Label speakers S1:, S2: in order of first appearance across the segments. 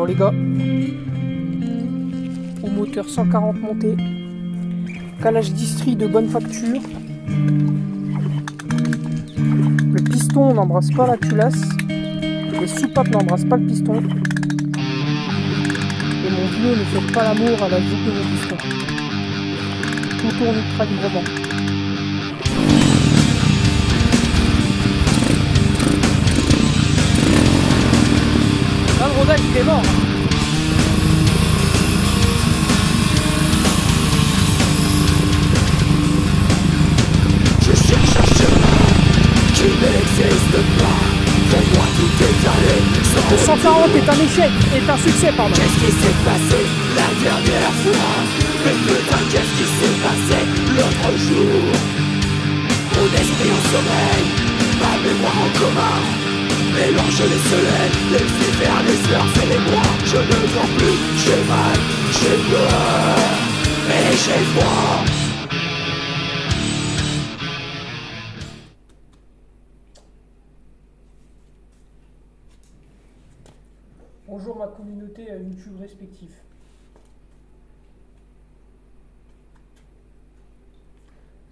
S1: Bon les gars, au moteur 140 monté, calage distri de bonne facture. Le piston n'embrasse pas la culasse, les soupapes n'embrassent pas le piston. Et mon pneu ne fait pas l'amour à la zoupe de mon piston. Tout tourne ultra librement. Là, le rodage il est mort.
S2: Je cherche un chemin qui n'existe pas. Pour moi tout est allé sans
S1: Le 140 est un échec, est un succès, pardon.
S2: Qu'est-ce qui s'est passé la dernière fois? Mais putain, qu'est-ce qui s'est passé l'autre jour? Mon esprit en sommeil, ma mémoire en coma. Mélange les soleils, les hivers, les heures et les mois. Je ne dors plus, j'ai mal, j'ai peur et j'ai froid.
S1: Bonjour ma communauté YouTube respective.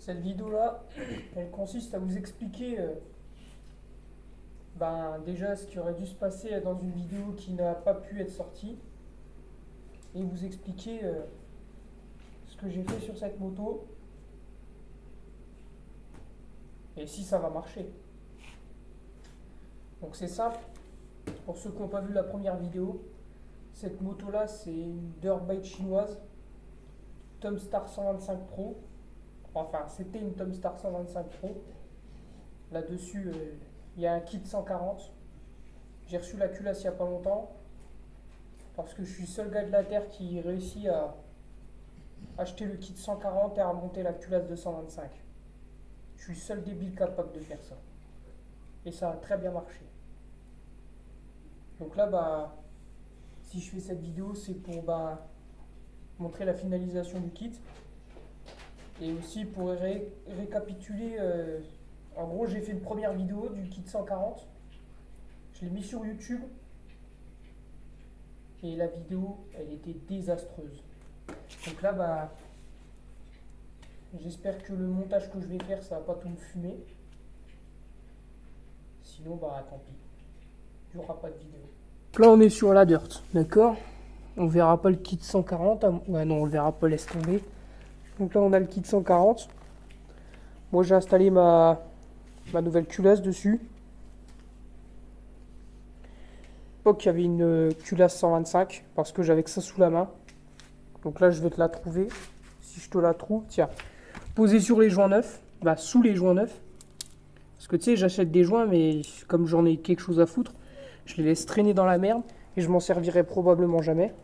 S1: Cette vidéo là, elle consiste à vous expliquer déjà ce qui aurait dû se passer dans une vidéo qui n'a pas pu être sortie et vous expliquer ce que j'ai fait sur cette moto et si ça va marcher. Donc c'est simple. Pour ceux qui n'ont pas vu la première vidéo, cette moto là c'est une dirt bike chinoise Tomstar 125 Pro. Enfin c'était une Tomstar 125 Pro. Là dessus il y a un kit 140. J'ai reçu la culasse il n'y a pas longtemps parce que je suis le seul gars de la terre qui réussit à acheter le kit 140 et à remonter la culasse de 125. Je suis le seul débile capable de faire ça et ça a très bien marché. Donc là, si je fais cette vidéo, c'est pour montrer la finalisation du kit et aussi pour récapituler. En gros, j'ai fait une première vidéo du kit 140. Je l'ai mis sur YouTube et la vidéo, elle était désastreuse. Donc là, j'espère que le montage que je vais faire, ça va pas tout me fumer. Sinon, tant pis. Il n'y aura pas de vidéo. Là on est sur la dirt, d'accord? On verra pas le kit 140. Ouais non, on le verra pas, laisse tomber. Donc là on a le kit 140. Moi j'ai installé ma nouvelle culasse dessus. À l'époque il y avait une culasse 125 parce que j'avais que ça sous la main. Donc là je vais te la trouver. Si je te la trouve, tiens. Posée sur les joints neufs, sous les joints neufs. Parce que tu sais, j'achète des joints, mais comme j'en ai quelque chose à foutre, je les laisse traîner dans la merde et je m'en servirai probablement jamais.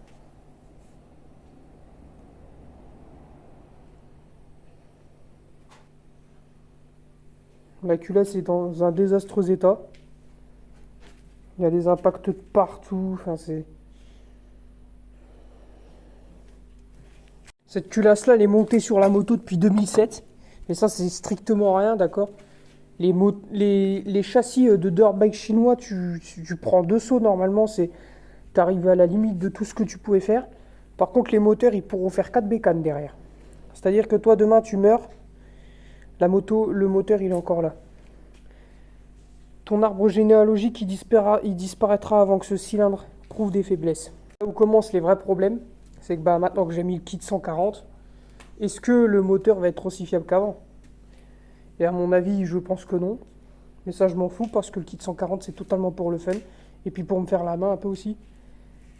S1: La culasse est dans un désastreux état. Il y a des impacts de partout. Cette culasse là, elle est montée sur la moto depuis 2007. Mais ça, c'est strictement rien, d'accord? Les châssis de dirt bike chinois, tu prends 2 sauts normalement, tu arrives à la limite de tout ce que tu pouvais faire. Par contre, les moteurs, ils pourront faire 4 bécanes derrière. C'est-à-dire que toi, demain, tu meurs, le moteur, il est encore là. Ton arbre généalogique, il disparaîtra avant que ce cylindre prouve des faiblesses. Là où commencent les vrais problèmes, c'est que maintenant que j'ai mis le kit 140, est-ce que le moteur va être aussi fiable qu'avant? Et à mon avis, je pense que non. Mais ça, je m'en fous parce que le kit 140, c'est totalement pour le fun. Et puis pour me faire la main un peu aussi.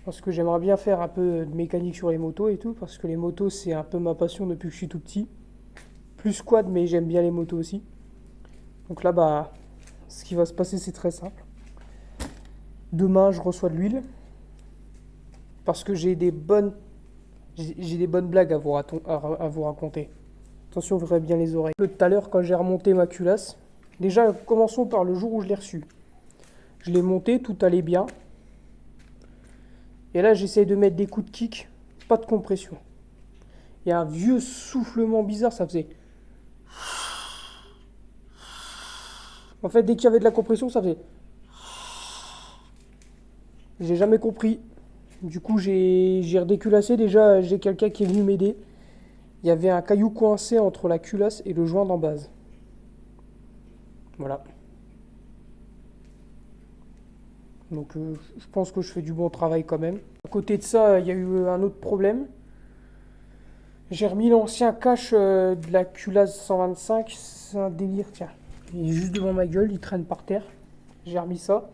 S1: Parce que j'aimerais bien faire un peu de mécanique sur les motos et tout. Parce que les motos, c'est un peu ma passion depuis que je suis tout petit. Plus quad, mais j'aime bien les motos aussi. Donc là, ce qui va se passer, c'est très simple. Demain, je reçois de l'huile. Parce que j'ai des bonnes blagues à vous raconter. Attention, ouvrez bien les oreilles. Tout à l'heure, quand j'ai remonté ma culasse, déjà, commençons par le jour où je l'ai reçue. Je l'ai monté, tout allait bien. Et là, j'essaye de mettre des coups de kick, pas de compression. Il y a un vieux soufflement bizarre, ça faisait... En fait, dès qu'il y avait de la compression, ça faisait... J'ai jamais compris. Du coup, j'ai redéculassé. Déjà, j'ai quelqu'un qui est venu m'aider. Il y avait un caillou coincé entre la culasse et le joint d'embase. Voilà. Donc je pense que je fais du bon travail quand même. À côté de ça, il y a eu un autre problème. J'ai remis l'ancien cache de la culasse 125. C'est un délire, tiens. Il est juste devant ma gueule, il traîne par terre. J'ai remis ça.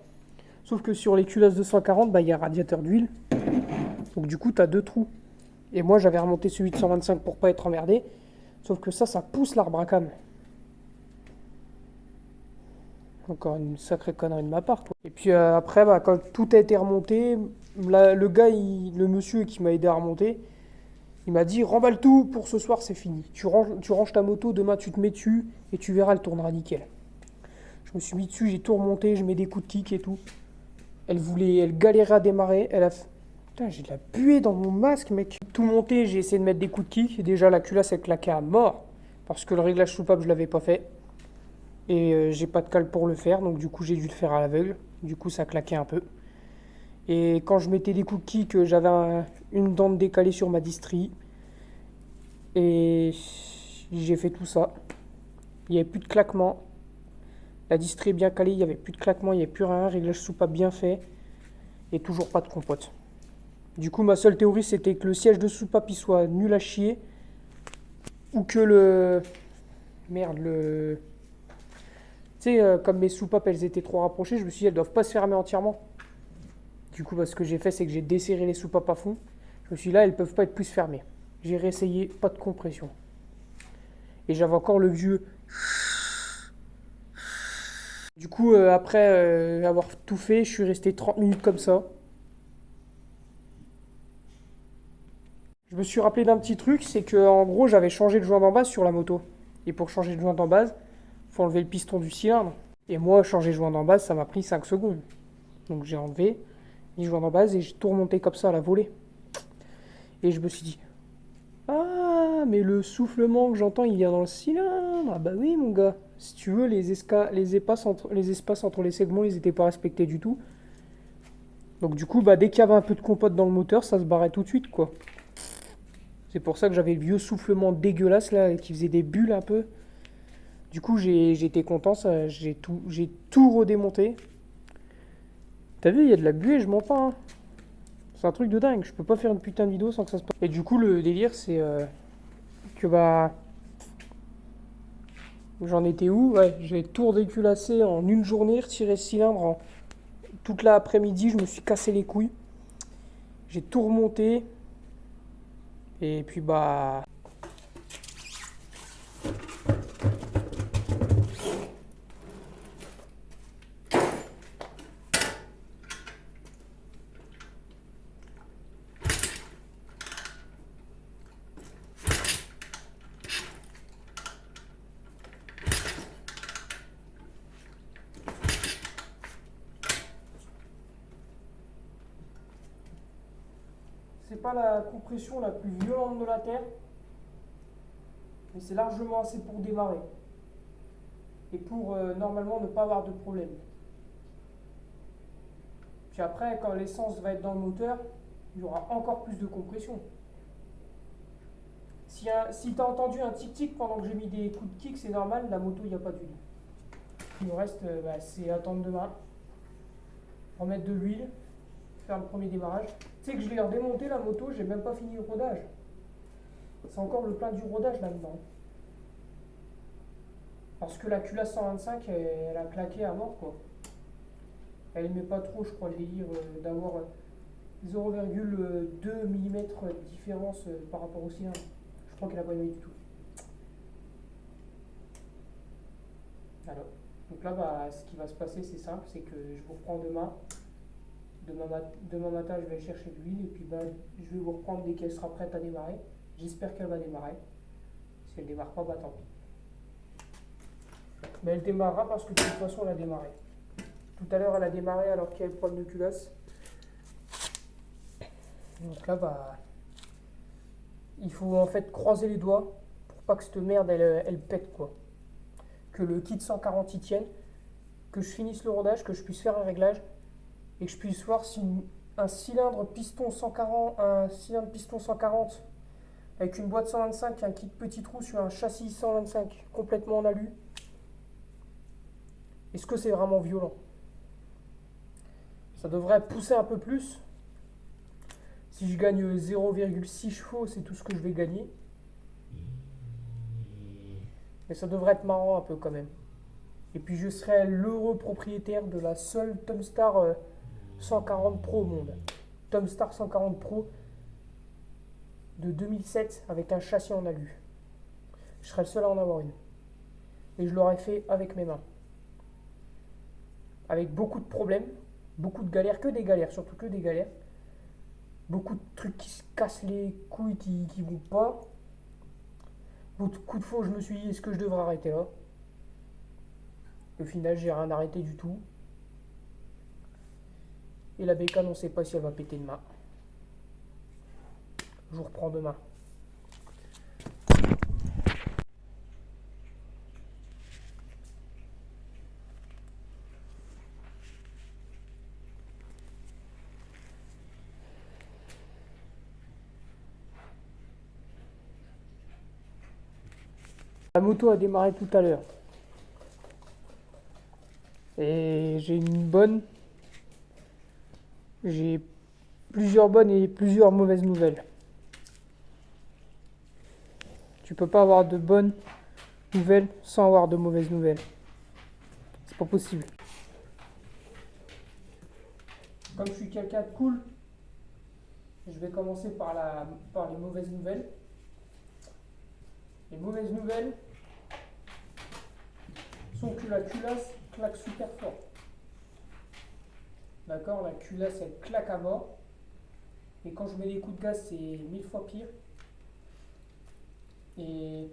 S1: Sauf que sur les culasses 240, bah, il y a un radiateur d'huile. Donc du coup, tu as deux trous. Et moi, j'avais remonté celui de 125 pour pas être emmerdé. Sauf que ça pousse l'arbre à cam. Encore une sacrée connerie de ma part, quoi. Et puis après, bah, quand tout a été remonté, le gars, le monsieur qui m'a aidé à remonter, il m'a dit remballe tout pour ce soir, c'est fini. Tu ranges ta moto, demain tu te mets dessus et tu verras, elle tournera nickel. Je me suis mis dessus, j'ai tout remonté, je mets des coups de kick et tout. Elle galérait à démarrer, Putain, j'ai de la buée dans mon masque, mec. Tout monté, j'ai essayé de mettre des coups de kick et déjà la culasse elle claquait à mort parce que le réglage soupape je l'avais pas fait. Et j'ai pas de cale pour le faire, donc du coup j'ai dû le faire à l'aveugle. Du coup ça claquait un peu. Et quand je mettais des coups de kick, j'avais une dent décalée sur ma distrie. Et j'ai fait tout ça. Il n'y avait plus de claquement. La distrie est bien calée, il n'y avait plus de claquement, il n'y avait plus rien. Réglage soupape bien fait. Et toujours pas de compote. Du coup ma seule théorie c'était que le siège de soupape il soit nul à chier. Ou que le... Merde, le... Tu sais, comme mes soupapes elles étaient trop rapprochées, je me suis dit elles doivent pas se fermer entièrement. Du coup, ce que j'ai fait, c'est que j'ai desserré les soupapes à fond. Je me suis dit là, elles peuvent pas être plus fermées. J'ai réessayé, pas de compression. Et j'avais encore le vieux. Du coup, après avoir tout fait, je suis resté 30 minutes comme ça. Je me suis rappelé d'un petit truc, c'est que en gros, j'avais changé le joint d'embase sur la moto. Et pour changer le joint d'embase, faut enlever le piston du cylindre. Et moi, changer le joint d'embase, ça m'a pris 5 secondes. Donc j'ai enlevé les joints d'embase et j'ai tout remonté comme ça à la volée. Et je me suis dit, ah, mais le soufflement que j'entends, il vient dans le cylindre. Ah bah oui, mon gars. Si tu veux, les espaces entre les segments, ils n'étaient pas respectés du tout. Donc du coup, bah, dès qu'il y avait un peu de compote dans le moteur, ça se barrait tout de suite, quoi. C'est pour ça que j'avais le vieux soufflement dégueulasse, là, qui faisait des bulles un peu. Du coup, j'étais content, j'ai tout redémonté. T'as vu, il y a de la buée, je mens pas, hein. C'est un truc de dingue, je peux pas faire une putain de vidéo sans que ça se passe. Et du coup, le délire, c'est que bah. J'en étais où? Ouais, j'ai tout redéculassé en une journée, retiré le cylindre toute l'après-midi, je me suis cassé les couilles. J'ai tout remonté. Et puis bah. C'est pas la compression la plus violente de la Terre, mais c'est largement assez pour démarrer. Et pour normalement ne pas avoir de problème. Puis après, quand l'essence va être dans le moteur, il y aura encore plus de compression. Si tu as entendu un tic-tic pendant que j'ai mis des coups de kick, c'est normal, la moto, il n'y a pas d'huile. Il me reste, c'est attendre demain, remettre de l'huile, faire le premier démarrage. Tu sais que je l'ai redémonté la moto, j'ai même pas fini le rodage. C'est encore le plein du rodage là-dedans. Parce que la culasse 125, elle a claqué à mort, quoi. Elle aimait pas trop, je crois, le délire d'avoir 0,2 mm de différence par rapport au cylindre. Je crois qu'elle a pas aimé du tout. Alors, donc là, bah, ce qui va se passer, c'est simple, c'est que je vous reprends demain. Demain matin, je vais chercher de l'huile et puis bah, je vais vous reprendre dès qu'elle sera prête à démarrer. J'espère qu'elle va démarrer. Si elle démarre pas, bah tant pis. Mais elle démarrera parce que de toute façon, elle a démarré. Tout à l'heure, elle a démarré alors qu'il y avait le problème de culasse. Donc là, bah, il faut en fait croiser les doigts pour pas que cette merde, elle pète, quoi. Que le kit 140 y tienne, que je finisse le rodage, que je puisse faire un réglage et que je puisse voir si un cylindre piston 140, un cylindre piston 140 avec une boîte 125 et un kit petit trou sur un châssis 125 complètement en alu. Est-ce que c'est vraiment violent? Ça devrait pousser un peu plus. Si je gagne 0,6 chevaux, c'est tout ce que je vais gagner. Mais ça devrait être marrant un peu quand même. Et puis je serai l'heureux propriétaire de la seule Tomstar 140 Pro au monde. Tomstar 140 Pro de 2007 avec un châssis en alu. Je serai le seul à en avoir une. Et je l'aurais fait avec mes mains. Avec beaucoup de problèmes, beaucoup de galères, que des galères, surtout que des galères. Beaucoup de trucs qui se cassent les couilles qui vont pas. Beaucoup de fois où je me suis dit, est-ce que je devrais arrêter là? Au final, j'ai rien arrêté du tout. Et la bécane, on ne sait pas si elle va péter demain. Je vous reprends demain. La moto a démarré tout à l'heure. Et j'ai une bonne. J'ai plusieurs bonnes et plusieurs mauvaises nouvelles. Tu peux pas avoir de bonnes nouvelles sans avoir de mauvaises nouvelles. C'est pas possible. Comme je suis quelqu'un de cool, je vais commencer par les mauvaises nouvelles. Les mauvaises nouvelles sont que la culasse claque super fort. D'accord, la culasse elle claque à mort. Et quand je mets des coups de gaz, c'est 1000 fois pire. Et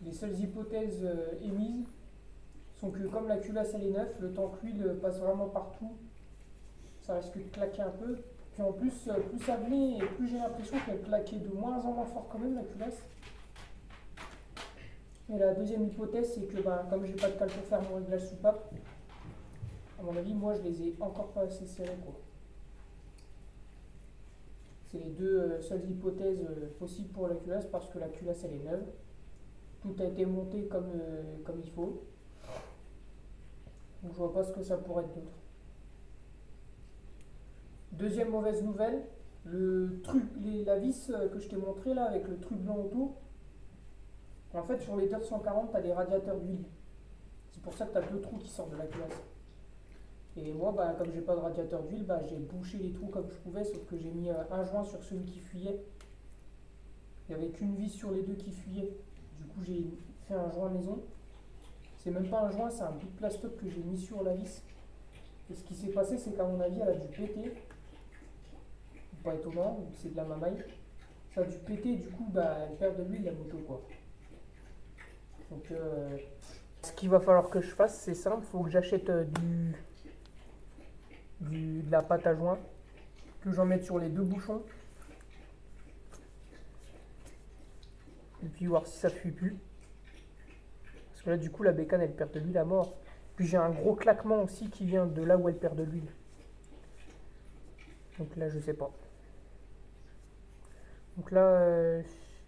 S1: les seules hypothèses émises sont que comme la culasse elle est neuve, le temps que l'huile passe vraiment partout, ça risque de claquer un peu. Puis en plus, plus ça venait et plus j'ai l'impression qu'elle claquait de moins en moins fort quand même la culasse. Et la deuxième hypothèse, c'est que comme j'ai pas de cale pour faire mon réglage soupape, à mon avis, moi je les ai encore pas assez serrés quoi. C'est les deux seules hypothèses possibles pour la culasse parce que la culasse elle est neuve. Tout a été monté comme il faut. Donc je vois pas ce que ça pourrait être d'autre. Deuxième mauvaise nouvelle, la vis que je t'ai montré là avec le truc blanc autour. En fait, sur les 240, tu as des radiateurs d'huile. C'est pour ça que tu as deux trous qui sortent de la culasse. Et moi, comme j'ai pas de radiateur d'huile, j'ai bouché les trous comme je pouvais, sauf que j'ai mis un joint sur celui qui fuyait. Il n'y avait qu'une vis sur les deux qui fuyaient. Du coup, j'ai fait un joint maison. C'est même pas un joint, c'est un bout de plastoc que j'ai mis sur la vis. Et ce qui s'est passé, c'est qu'à mon avis, elle a dû péter. Pas étonnant, c'est de la mamaille. Ça a dû péter, du coup, elle perd de l'huile la moto, quoi. Donc, ce qu'il va falloir que je fasse, c'est simple, il faut que j'achète de la pâte à joint, que j'en mette sur les deux bouchons, et puis voir si ça fuit plus. Parce que là, du coup, la bécane, elle perd de l'huile à mort. Puis j'ai un gros claquement aussi qui vient de là où elle perd de l'huile. Donc là, je sais pas. Donc là,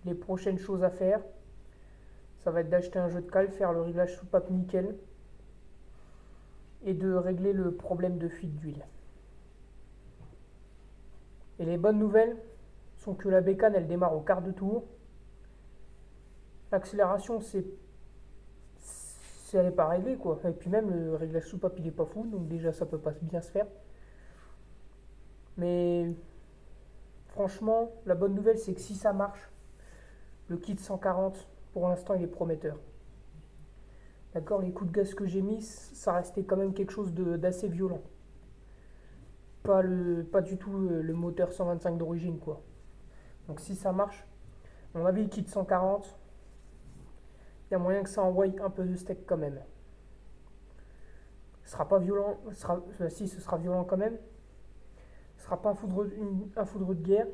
S1: les prochaines choses à faire, ça va être d'acheter un jeu de cale, faire le réglage soupape nickel et de régler le problème de fuite d'huile. Et les bonnes nouvelles sont que la bécane elle démarre au quart de tour. L'accélération elle n'est pas réglée quoi. Et puis même le réglage soupape il est pas fou, donc déjà ça peut pas bien se faire. Mais franchement, la bonne nouvelle c'est que si ça marche, le kit 140 pour l'instant il est prometteur. D'accord, les coups de gaz que j'ai mis, ça restait quand même quelque chose d'assez violent. Pas du tout le moteur 125 d'origine quoi. Donc si ça marche, à mon avis le kit 140, il y a moyen que ça envoie un peu de steak quand même. Ce sera pas violent, si ce sera violent quand même. Ce sera pas un foudre de guerre,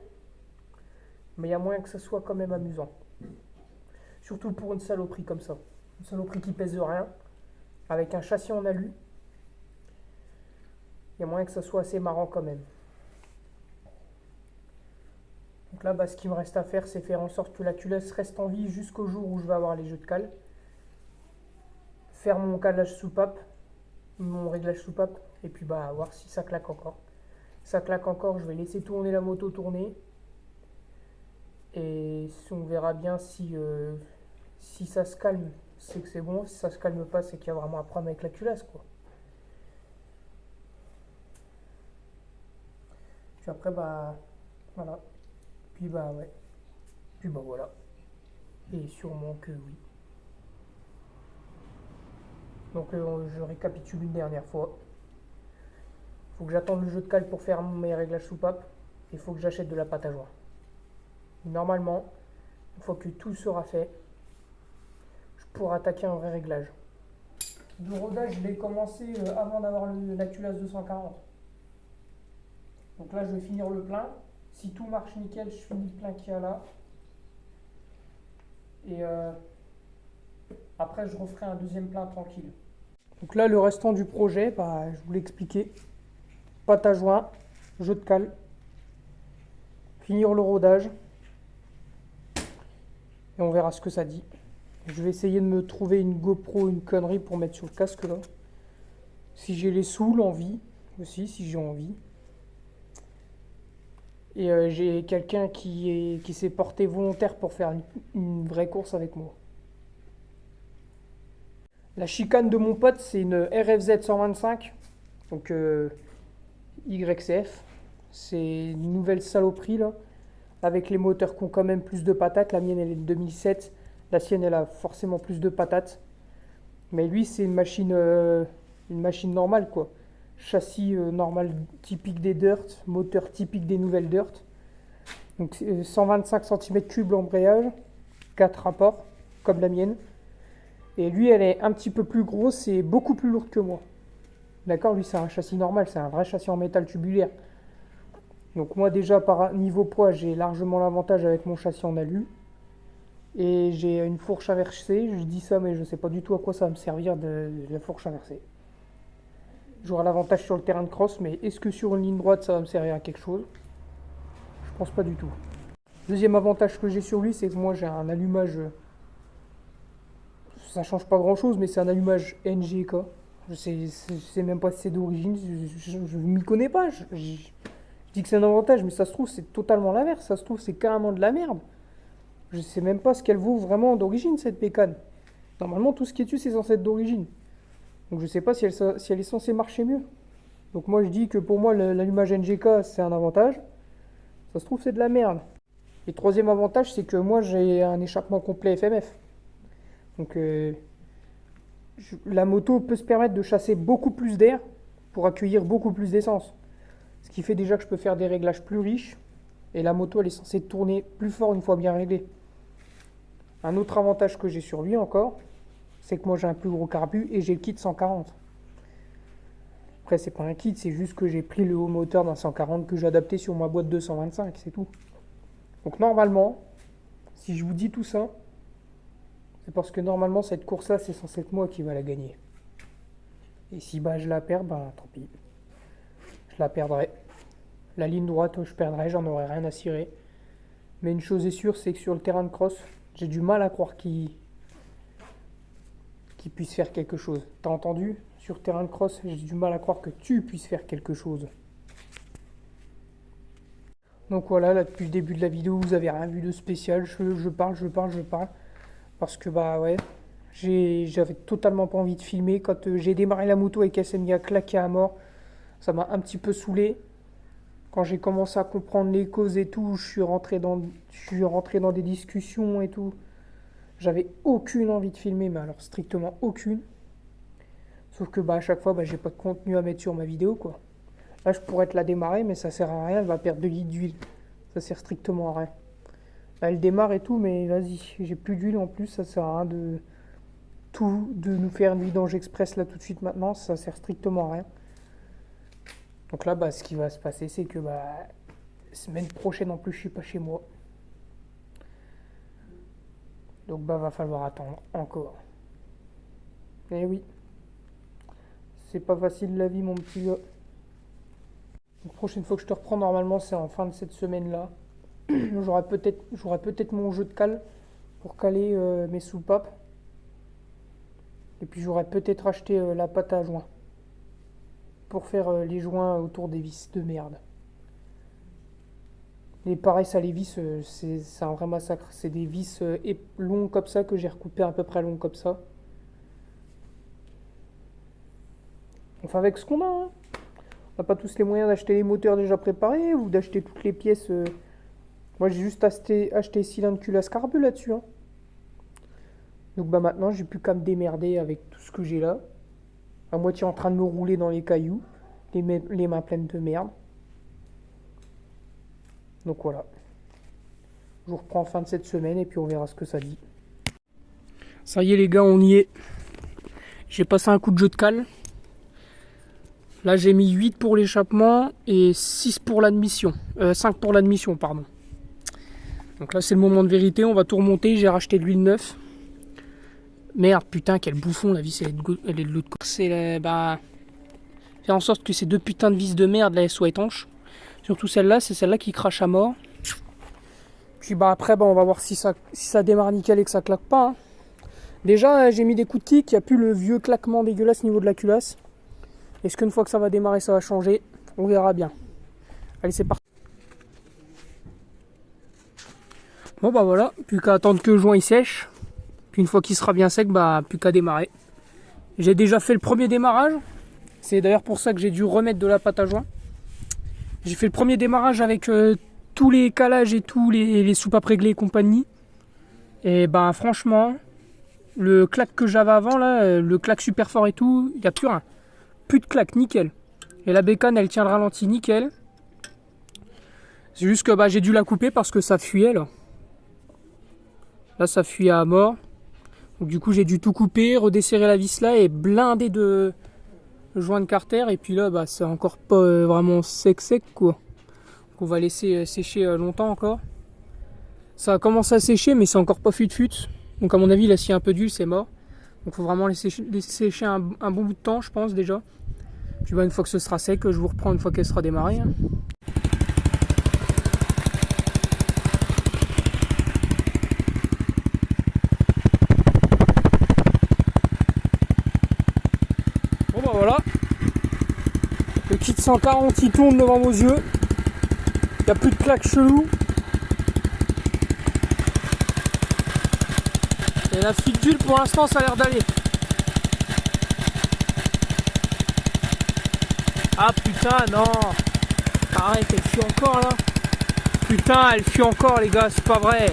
S1: mais il y a moyen que ça soit quand même amusant. Surtout pour une saloperie comme ça. Une saloperie qui pèse rien, avec un châssis en alu. Il y a moyen que ça soit assez marrant quand même. Donc là, bah, ce qu'il me reste à faire, c'est faire en sorte que la culasse reste en vie jusqu'au jour où je vais avoir les jeux de cale. Faire mon calage soupape, mon réglage soupape, et puis bah voir si ça claque encore. Si ça claque encore, je vais laisser tourner la moto tourner. Et on verra bien si ça se calme, c'est que c'est bon. Si ça se calme pas, c'est qu'il y a vraiment un problème avec la culasse, quoi. Puis après, bah voilà. Puis bah ouais. Puis bah voilà. Et sûrement que oui. Donc je récapitule une dernière fois. Faut que j'attende le jeu de cale pour faire mes réglages soupape. Il faut que j'achète de la pâte à joint. Normalement, une fois que tout sera fait, je pourrai attaquer un vrai réglage. Le rodage, je l'ai commencé avant d'avoir la culasse 240. Donc là, je vais finir le plein. Si tout marche nickel, je finis le plein qu'il y a là. Et après, je referai un deuxième plein tranquille. Donc là, le restant du projet, bah, je vous l'ai expliqué. Pâte à joint, jeu de cale, finir le rodage. Et on verra ce que ça dit. Je vais essayer de me trouver une GoPro, une connerie pour mettre sur le casque là. Si j'ai les sous, l'envie aussi, si j'ai envie. Et j'ai quelqu'un qui s'est porté volontaire pour faire une vraie course avec moi. La chicane de mon pote, c'est une RFZ 125, donc YCF. C'est une nouvelle saloperie là, avec les moteurs qui ont quand même plus de patates. La mienne elle est de 2007, la sienne elle a forcément plus de patates. Mais lui c'est une machine normale quoi. Châssis normal typique des dirt, moteur typique des nouvelles dirt. Donc 125 cm3 l'embrayage, 4 rapports comme la mienne. Et lui elle est un petit peu plus grosse et beaucoup plus lourde que moi. D'accord, lui c'est un châssis normal, c'est un vrai châssis en métal tubulaire. Donc moi déjà par niveau poids j'ai largement l'avantage avec mon châssis en alu. Et j'ai une fourche inversée, je dis ça mais je ne sais pas du tout à quoi ça va me servir de la fourche inversée. J'aurai l'avantage sur le terrain de cross, mais est-ce que sur une ligne droite ça va me servir à quelque chose? Je pense pas du tout. Deuxième avantage que j'ai sur lui, c'est que moi j'ai un allumage, ça change pas grand chose, mais c'est un allumage NGK. Je sais même pas si c'est d'origine, je m'y connais pas. Je dis que c'est un avantage, mais ça se trouve c'est totalement l'inverse, ça se trouve c'est carrément de la merde. Je sais même pas ce qu'elle vaut vraiment d'origine cette bécane. Normalement tout ce qui est dessus c'est censé être d'origine. Donc je sais pas si elle est censée marcher mieux. Donc moi je dis que pour moi l'allumage NGK c'est un avantage. Ça se trouve c'est de la merde. Et troisième avantage c'est que moi j'ai un échappement complet FMF. Donc la moto peut se permettre de chasser beaucoup plus d'air pour accueillir beaucoup plus d'essence. Ce qui fait déjà que je peux faire des réglages plus riches. Et la moto elle est censée tourner plus fort une fois bien réglée. Un autre avantage que j'ai sur lui encore, c'est que moi j'ai un plus gros carbu et j'ai le kit 140. Après c'est pas un kit, c'est juste que j'ai pris le haut moteur d'un 140 que j'ai adapté sur ma boîte 225, c'est tout. Donc normalement, si je vous dis tout ça, c'est parce que normalement cette course là c'est censé être moi qui va la gagner. Et si bah je la perds, bah tant pis. Je la perdrai. La ligne droite je perdrai, j'en aurai rien à cirer. Mais une chose est sûre, c'est que sur le terrain de cross, j'ai du mal à croire qu'il puisse faire quelque chose. T'as entendu? Sur terrain de cross, j'ai du mal à croire que tu puisses faire quelque chose. Donc voilà, là depuis le début de la vidéo, vous avez rien vu de spécial. Je parle. Parce que bah ouais, j'avais totalement pas envie de filmer. Quand j'ai démarré la moto et qu'elle s'est mise à claquer à mort, ça m'a un petit peu saoulé. Quand j'ai commencé à comprendre les causes et tout, je suis rentré dans des discussions et tout. J'avais aucune envie de filmer, mais alors strictement aucune. Sauf que bah, à chaque fois, bah, j'ai pas de contenu à mettre sur ma vidéo, quoi. Là, je pourrais te la démarrer, mais ça sert à rien, elle va perdre 2 litres d'huile. Ça sert strictement à rien. Là, elle démarre et tout, mais vas-y, j'ai plus d'huile en plus, ça sert à rien de nous faire une vidange express là tout de suite maintenant, ça sert strictement à rien. Donc là, bah, ce qui va se passer, c'est que bah, semaine prochaine en plus, je suis pas chez moi. Donc bah va falloir attendre encore. Eh oui. C'est pas facile la vie mon petit gars. La prochaine fois que je te reprends normalement c'est en fin de cette semaine là. J'aurai peut-être mon jeu de cale pour caler mes soupapes. Et puis j'aurais peut-être acheté la pâte à joint pour faire les joints autour des vis de merde. Et pareil, ça, les vis, c'est un vrai massacre. C'est des vis longs comme ça que j'ai recoupé à peu près longs comme ça. Enfin, avec ce qu'on a, hein. On n'a pas tous les moyens d'acheter les moteurs déjà préparés ou d'acheter toutes les pièces. Moi, j'ai juste acheté cylindre culasse carbu là-dessus, hein. Donc bah maintenant, j'ai plus qu'à me démerder avec tout ce que j'ai là. À moitié en train de me rouler dans les cailloux, les mains pleines de merde. Donc voilà. Je vous reprends en fin de cette semaine et puis on verra ce que ça dit. Ça y est les gars, on y est. J'ai passé un coup de jeu de cale. Là j'ai mis 8 pour l'échappement et 6 pour l'admission. 5 pour l'admission, pardon. Donc là c'est le moment de vérité, on va tout remonter, j'ai racheté de l'huile neuve. Merde, putain, quel bouffon, la vis elle est de l'autre côté. C'est faire en sorte que ces deux putains de vis de merde là elles soient étanches. Surtout celle-là, c'est celle-là qui crache à mort. Puis bah après bah on va voir si ça démarre nickel et que ça claque pas, hein. Déjà j'ai mis des coups de kick, il n'y a plus le vieux claquement dégueulasse au niveau de la culasse. Est-ce qu'une fois que ça va démarrer ça va changer? On verra bien. Allez c'est parti. Bon bah voilà, plus qu'à attendre que le joint il sèche. Puis une fois qu'il sera bien sec, bah plus qu'à démarrer. J'ai déjà fait le premier démarrage. C'est d'ailleurs pour ça que j'ai dû remettre de la pâte à joint. J'ai fait le premier démarrage avec tous les calages et tous les soupapes réglées et compagnie. Et ben franchement, le claque que j'avais avant là, le claque super fort et tout, il n'y a plus rien. Plus de claque, nickel. Et la bécane elle tient le ralenti nickel. C'est juste que bah, j'ai dû la couper parce que ça fuyait là. Là ça fuyait à mort. Donc du coup j'ai dû tout couper, redesserrer la vis là et blinder de joint de carter. Et puis là bah, c'est encore pas vraiment sec quoi. Donc on va laisser sécher longtemps encore. Ça a commencé à sécher mais c'est encore pas fut. Donc à mon avis là s'il y a un peu d'huile c'est mort. Donc il faut vraiment laisser sécher un bon bout de temps je pense déjà. Puis bah, une fois que ce sera sec je vous reprends une fois qu'elle sera démarrée, hein. Bon bah voilà. Le kit 140 il tourne devant vos yeux. Il n'y a plus de claques chelou. Et la fuite d'huile pour l'instant ça a l'air d'aller. Ah putain non. Arrête, elle fuit encore là. Putain elle fuit encore les gars, c'est pas vrai.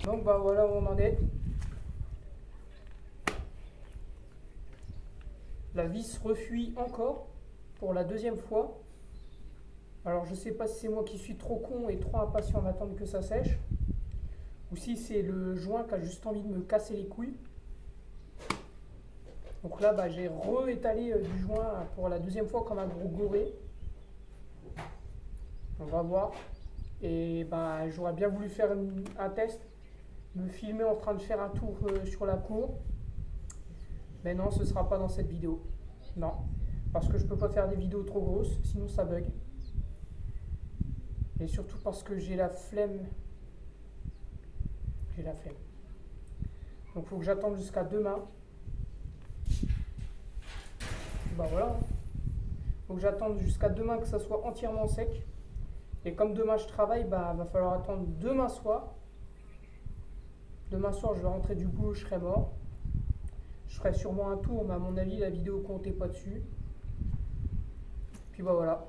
S1: Donc bah voilà où on en est. La vis refuit encore pour la deuxième fois. Alors je sais pas si c'est moi qui suis trop con et trop impatient d'attendre que ça sèche, ou si c'est le joint qui a juste envie de me casser les couilles. Donc là bah, j'ai réétalé du joint pour la deuxième fois comme un gros goré. On va voir. Et bah, j'aurais bien voulu faire un test, me filmer en train de faire un tour sur la cour. Mais non, ce sera pas dans cette vidéo. Non, parce que je peux pas faire des vidéos trop grosses, sinon ça bug. Et surtout parce que j'ai la flemme. J'ai la flemme. Donc faut que j'attende jusqu'à demain. Bah voilà. Faut que j'attende jusqu'à demain que ça soit entièrement sec. Et comme demain je travaille, bah va falloir attendre demain soir. Demain soir je vais rentrer du boulot, je serai mort. Je ferai sûrement un tour, mais à mon avis la vidéo comptait pas dessus. Puis bah voilà.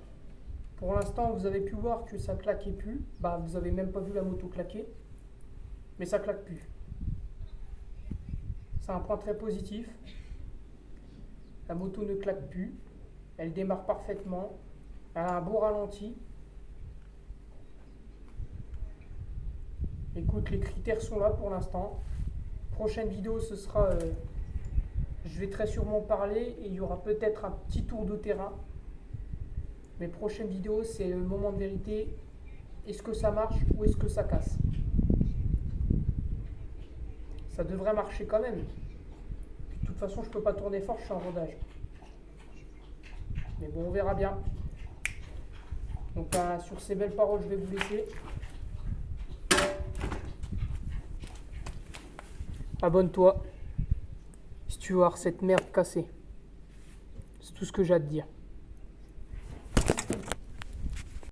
S1: Pour l'instant vous avez pu voir que ça claquait plus. Bah vous avez même pas vu la moto claquer. Mais ça claque plus. C'est un point très positif. La moto ne claque plus. Elle démarre parfaitement. Elle a un beau ralenti. Écoute, les critères sont là pour l'instant. Prochaine vidéo, ce sera... je vais très sûrement parler et il y aura peut-être un petit tour de terrain. Mais prochaine vidéo, c'est le moment de vérité. Est-ce que ça marche ou est-ce que ça casse? Ça devrait marcher quand même. Puis, de toute façon, je peux pas tourner fort, je suis en rodage. Mais bon, on verra bien. Donc sur ces belles paroles, je vais vous laisser. Abonne-toi si tu veux voir cette merde cassée. C'est tout ce que j'ai à te dire.